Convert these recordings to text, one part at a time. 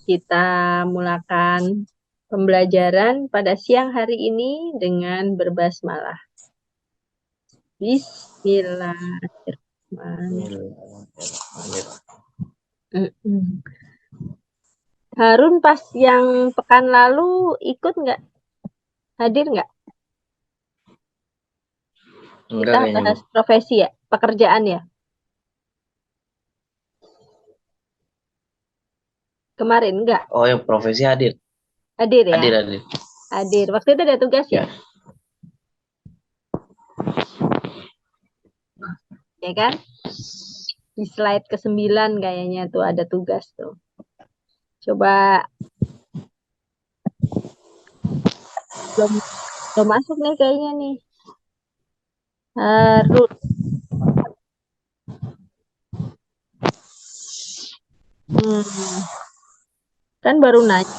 Kita mulakan pembelajaran pada siang hari ini dengan berbasmalah. Bismillahirrahmanirrahim. Harun pas yang pekan lalu ikut nggak? Hadir nggak? Kita bahas profesi ya, pekerjaan ya. Kemarin enggak? Oh, yang profesi hadir. Hadir ya? Hadir. Hadir. Waktu itu ada tugas ya? Ya kan? Di slide ke-9 kayaknya tuh ada tugas tuh. Coba belum masuk nih kayaknya nih. Harun. Kan baru nanya.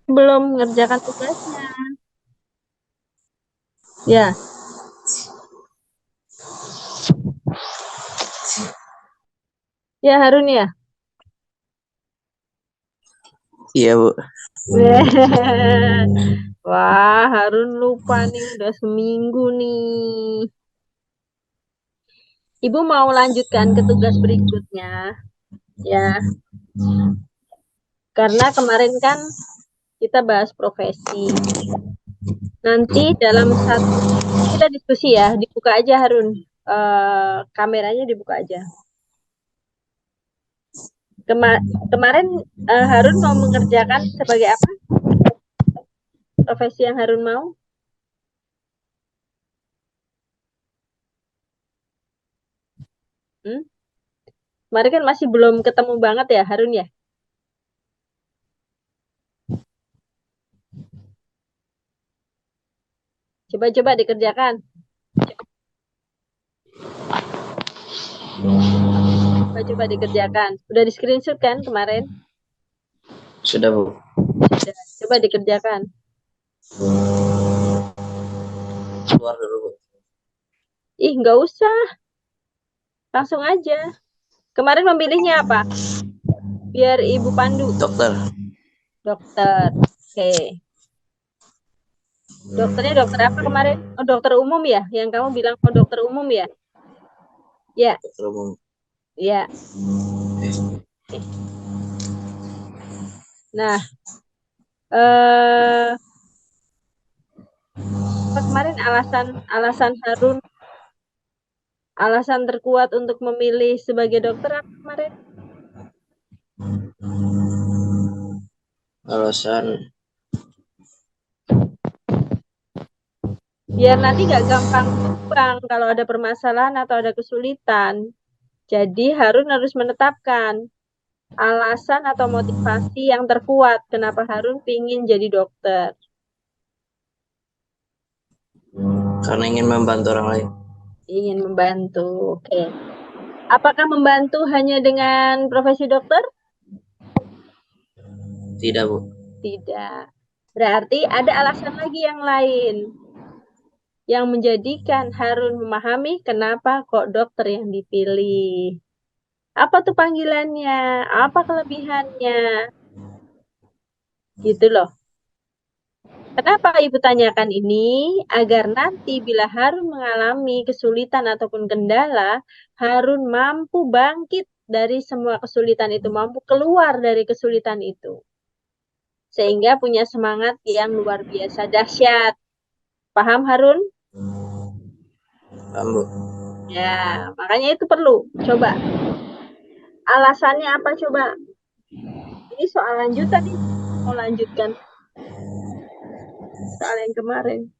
Belum mengerjakan tugasnya. Ya. Ya Harun ya? Iya, Bu. Wah, Harun lupa nih, udah seminggu nih. Ibu mau lanjutkan ke tugas berikutnya. Ya. Karena kemarin kan kita bahas profesi. Nanti dalam satu, kita diskusi ya, dibuka aja Harun. Kameranya dibuka aja. Kemarin Harun mau mengerjakan sebagai apa? Profesi yang Harun mau? Kemarin kan masih belum ketemu banget ya Harun ya? Coba-coba dikerjakan. Coba-coba dikerjakan. Udah di screenshot kan kemarin? Sudah, Bu. Sudah. Coba dikerjakan. Keluar dulu, Bu. Ih, nggak usah. Langsung aja. Kemarin memilihnya apa? Biar Ibu pandu. Dokter. Dokter. Oke. Dokternya dokter apa kemarin? Oh, dokter umum ya? Yang kamu bilang oh dokter umum ya? Ya. Dokter umum. Ya. Nah, kemarin alasan Harun, alasan terkuat untuk memilih sebagai dokter apa kemarin? Alasan Biar nanti nggak gampang tumbang kalau ada permasalahan atau ada kesulitan. Jadi Harun harus menetapkan alasan atau motivasi yang terkuat kenapa Harun ingin jadi dokter. karena ingin membantu orang lain. Ingin membantu. Oke. Apakah membantu hanya dengan profesi dokter? Tidak, Bu. Tidak. Berarti ada alasan lagi yang lain yang menjadikan Harun memahami kenapa kok dokter yang dipilih. Apa tuh panggilannya? Apa kelebihannya? Gitu loh. Kenapa Ibu tanyakan ini? Agar nanti bila Harun mengalami kesulitan ataupun kendala, Harun mampu bangkit dari semua kesulitan itu, mampu keluar dari kesulitan itu. Sehingga punya semangat yang luar biasa dahsyat. Paham Harun? Paham, Bu. Ya, makanya itu perlu. Coba. Alasannya apa coba? Ini soal lanjutan nih. Mau lanjutkan soal yang kemarin.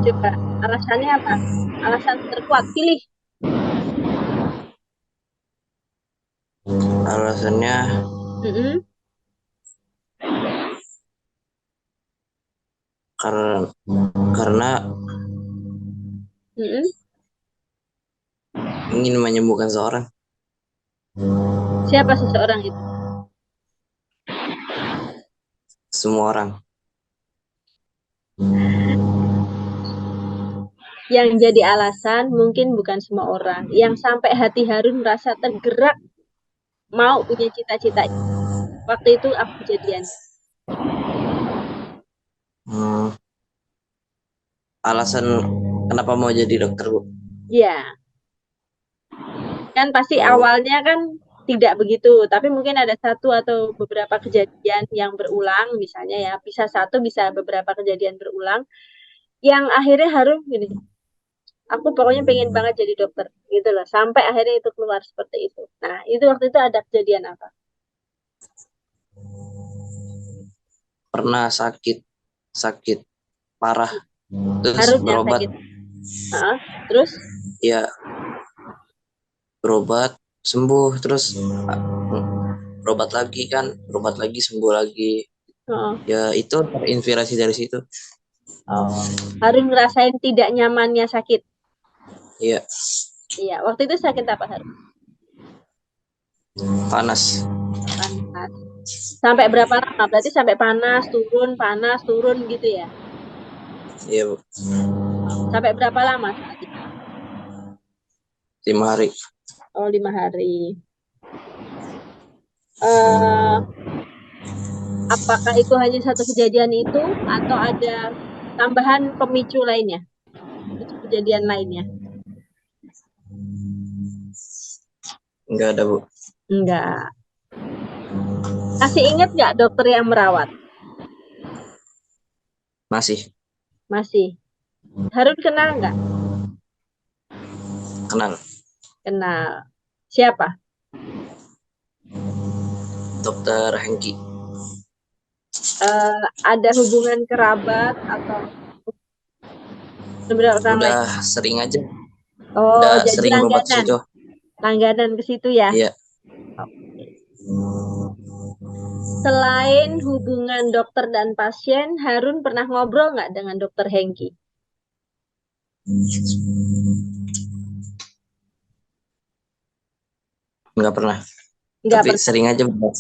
Coba, alasannya apa? Alasan terkuat, pilih. Alasannya karena ingin menyembuhkan seorang. Siapa seseorang itu? Semua orang. Yang jadi alasan mungkin bukan semua orang. Yang sampai hati Harun merasa tergerak mau punya cita-cita. Waktu itu apa kejadiannya? Hmm, alasan kenapa mau jadi dokter, Bu? Ya, kan pasti Oh, awalnya kan tidak begitu, tapi mungkin ada satu atau beberapa kejadian yang berulang, misalnya ya, bisa satu, bisa beberapa kejadian berulang, yang akhirnya Harun gini, aku pokoknya pengen banget jadi dokter, gitu loh, sampai akhirnya itu keluar seperti itu. Nah, itu waktu itu ada kejadian apa? pernah sakit, sakit parah, terus Harun yang berobat. sakit. Heeh. Terus, Ya, berobat, sembuh, terus berobat lagi kan, berobat lagi, sembuh lagi. heeh. Ya, itu terinspirasi dari situ. Oh, Harun ngerasain tidak nyamannya sakit. Iya, Iya, waktu itu sakit apa Harun? panas. Panas. Sampai berapa lama? Berarti sampai panas, turun gitu ya? Iya, Bu. Sampai berapa lama saat itu? 5 hari. Oh, 5 hari. Eh, apakah itu hanya satu kejadian itu atau ada tambahan pemicu lainnya? Pemicu kejadian lainnya? Enggak ada, Bu. Enggak. Masih ingat nggak dokter yang merawat? Masih Masih. Harun kenal nggak? kenal. Kenal. Siapa? Dokter Hengki. Ada hubungan kerabat atau beberapa orang lain? Udah sering aja. Oh, Udah jadi sering berobat ke langganan. situ. Langganan ke situ ya. Iya. Oke. Selain hubungan dokter dan pasien, Harun pernah ngobrol nggak dengan dokter Hengki? Nggak pernah. Nggak Tapi pernah. sering aja berobat.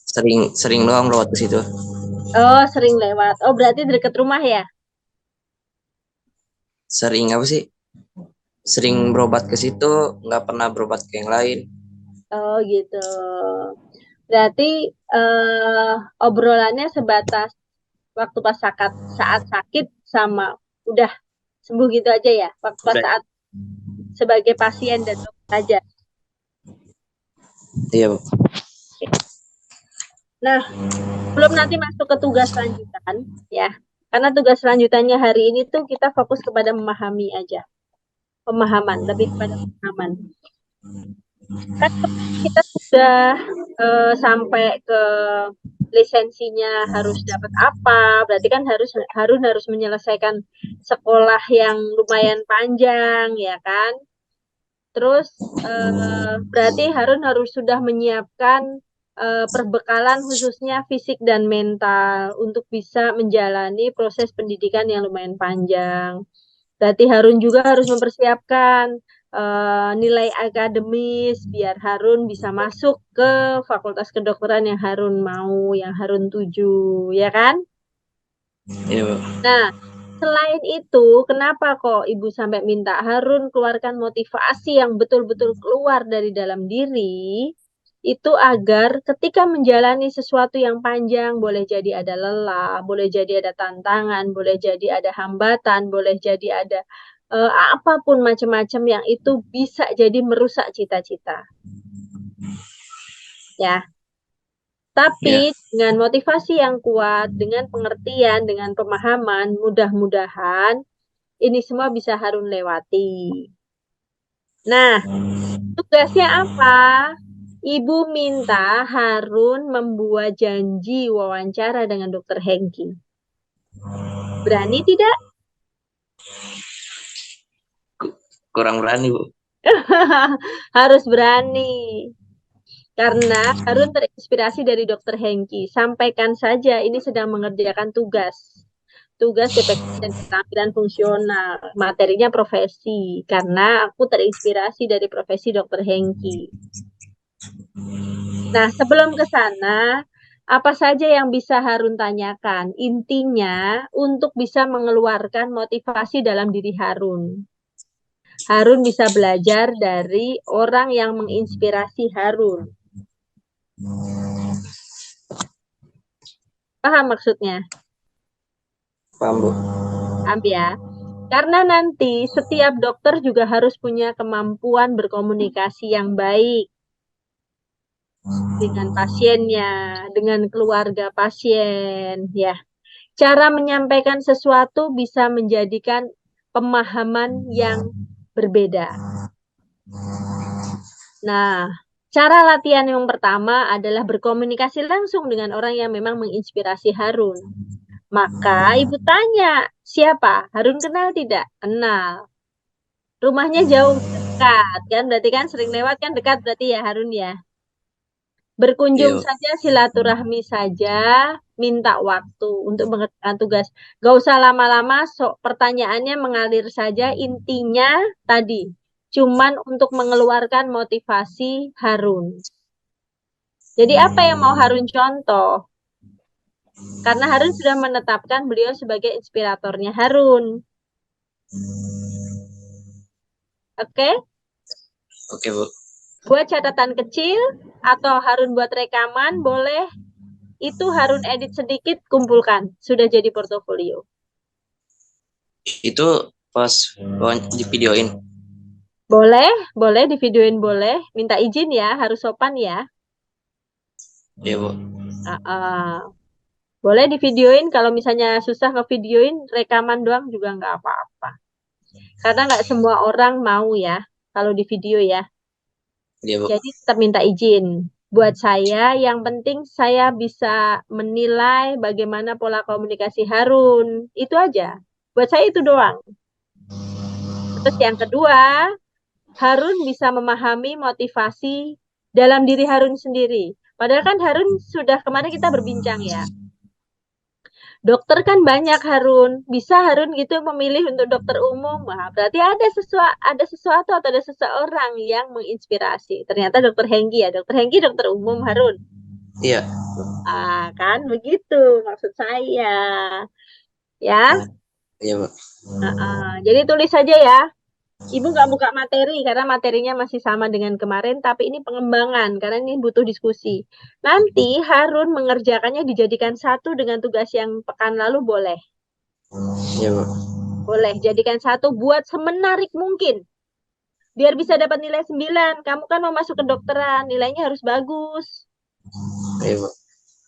Sering sering doang berobat ke situ. Oh, sering lewat. Oh, berarti dekat rumah ya? Sering apa sih? Sering berobat ke situ, nggak pernah berobat ke yang lain. Oh, gitu. Berarti eh, obrolannya sebatas waktu pas saat sakit sama udah sembuh gitu aja ya? Waktu pas Udah. saat sebagai pasien dan dokter aja. Iya, Bu. Nah, belum nanti masuk ke tugas lanjutan ya. Karena tugas lanjutannya hari ini tuh kita fokus kepada memahami aja. Pemahaman, lebih kepada pemahaman. Kan kita sudah sampai ke lisensinya harus dapat apa, berarti kan Harun harus menyelesaikan sekolah yang lumayan panjang, ya kan? Terus berarti Harun harus sudah menyiapkan perbekalan khususnya fisik dan mental untuk bisa menjalani proses pendidikan yang lumayan panjang. Berarti Harun juga harus mempersiapkan nilai akademis biar Harun bisa masuk ke fakultas kedokteran yang Harun mau, yang Harun tuju, ya kan? Iya, Bu. Nah, selain itu, kenapa kok Ibu sampai minta Harun keluarkan motivasi yang betul-betul keluar dari dalam diri, itu agar ketika menjalani sesuatu yang panjang, boleh jadi ada lelah, boleh jadi ada tantangan, boleh jadi ada hambatan, boleh jadi ada apapun macam-macam yang itu bisa jadi merusak cita-cita. Ya, tapi Iya. dengan motivasi yang kuat, dengan pengertian, dengan pemahaman, mudah-mudahan ini semua bisa Harun lewati. Nah, tugasnya apa? Ibu minta Harun membuat janji wawancara dengan Dokter Hengki. Berani tidak? Kurang berani, Bu. Harus berani. Karena Harun terinspirasi dari Dokter Hengki. Sampaikan saja ini sedang mengerjakan tugas. Tugas DPK dan keterampilan fungsional. Materinya profesi. Karena aku terinspirasi dari profesi Dokter Hengki. Nah, sebelum ke sana, apa saja yang bisa Harun tanyakan? Intinya, untuk bisa mengeluarkan motivasi dalam diri Harun. Harun bisa belajar dari orang yang menginspirasi Harun. Paham maksudnya? Paham, Bu. Paham ya? Karena nanti setiap dokter juga harus punya kemampuan berkomunikasi yang baik dengan pasiennya, dengan keluarga pasien, ya. Cara menyampaikan sesuatu bisa menjadikan pemahaman yang berbeda. Nah, cara latihan yang pertama adalah berkomunikasi langsung dengan orang yang memang menginspirasi Harun. Maka ibu tanya, siapa? Harun kenal tidak? Kenal. Rumahnya jauh, dekat, kan? Berarti kan sering lewat kan dekat berarti ya Harun ya. Berkunjung Iya, Bu. saja, silaturahmi saja, minta waktu untuk mengerjakan tugas. Gak usah lama-lama, pertanyaannya mengalir saja. Intinya tadi, cuman untuk mengeluarkan motivasi Harun. Jadi apa yang mau Harun contoh? Karena Harun sudah menetapkan beliau sebagai inspiratornya Harun. Oke? Oke, Bu. Buat catatan kecil atau Harun buat rekaman, boleh. Itu Harun edit sedikit, kumpulkan. Sudah jadi portofolio. Itu pas di videoin. Boleh, boleh divideoin boleh. Minta izin ya, harus sopan ya. Iya, Bu. Boleh divideoin, kalau misalnya susah ngevideoin, rekaman doang juga nggak apa-apa. Karena nggak semua orang mau ya, kalau di video ya. Iya, Bu. Jadi tetap minta izin. Buat saya, yang penting saya bisa menilai bagaimana pola komunikasi Harun. Itu aja. Buat saya itu doang. Terus yang kedua, Harun bisa memahami motivasi dalam diri Harun sendiri. Padahal kan Harun sudah kemarin kita berbincang ya. Dokter kan banyak Harun. Bisa Harun gitu memilih untuk dokter umum. Wah, berarti ada sesuatu atau ada seseorang yang menginspirasi. Ternyata dokter Henggi ya. Dokter Henggi dokter umum Harun. Iya. Kan begitu maksud saya. Ya. Iya, Bu. Jadi tulis saja ya. Ibu nggak buka materi karena materinya masih sama dengan kemarin, tapi ini pengembangan karena ini butuh diskusi. Nanti Harun mengerjakannya dijadikan satu dengan tugas yang pekan lalu boleh. Iya, Bu. Boleh, jadikan satu buat semenarik mungkin. Biar bisa dapat nilai 9. Kamu kan mau masuk ke dokteran, nilainya harus bagus. Iya, Bu.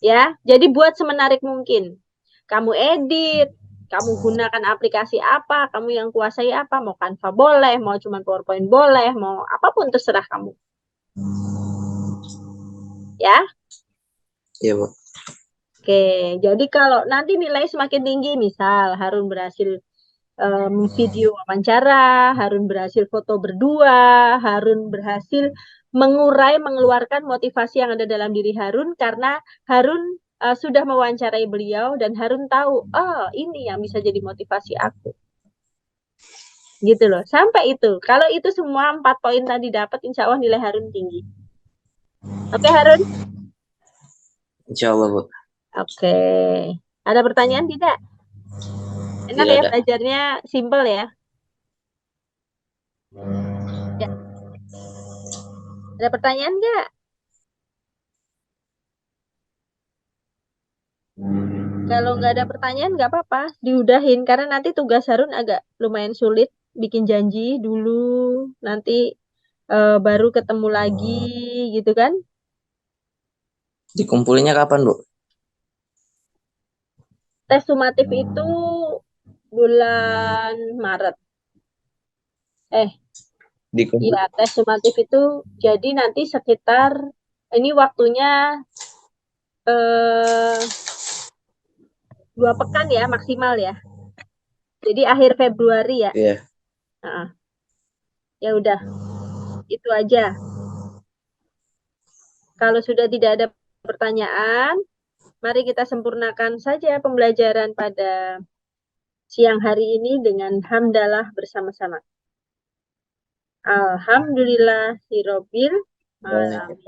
Ya, jadi buat semenarik mungkin. Kamu edit, kamu gunakan aplikasi apa, kamu yang kuasai apa, mau Canva boleh, mau cuma PowerPoint boleh, mau apapun terserah kamu. Ya, Iya, Bu. oke. Jadi kalau nanti nilai semakin tinggi, misal Harun berhasil video wawancara, Harun berhasil foto berdua, Harun berhasil mengeluarkan motivasi yang ada dalam diri Harun karena Harun sudah mewawancarai beliau dan Harun tahu, oh ini yang bisa jadi motivasi aku. Gitu loh, sampai itu. Kalau itu semua 4 poin tadi dapat, insya Allah nilai Harun tinggi. Oke Harun? Insya Allah, Bu. Oke. Ada pertanyaan tidak? Enak Tidak ya ada. belajarnya, simple ya? Ya. Ada pertanyaan nggak? Kalau nggak ada pertanyaan nggak apa-apa, diudahin karena nanti tugas Harun agak lumayan sulit, bikin janji dulu, nanti baru ketemu lagi, gitu kan? Dikumpulinnya kapan, Bu? Tes sumatif itu bulan Maret. Eh, Dikumpul. iya tes sumatif itu jadi nanti sekitar ini waktunya eh, 2 pekan ya maksimal ya. Jadi akhir Februari ya. Iya. Nah, ya udah, itu aja. Kalau sudah tidak ada pertanyaan, mari kita sempurnakan saja pembelajaran pada siang hari ini dengan hamdalah bersama-sama. Alhamdulillah, Hirobil alamin.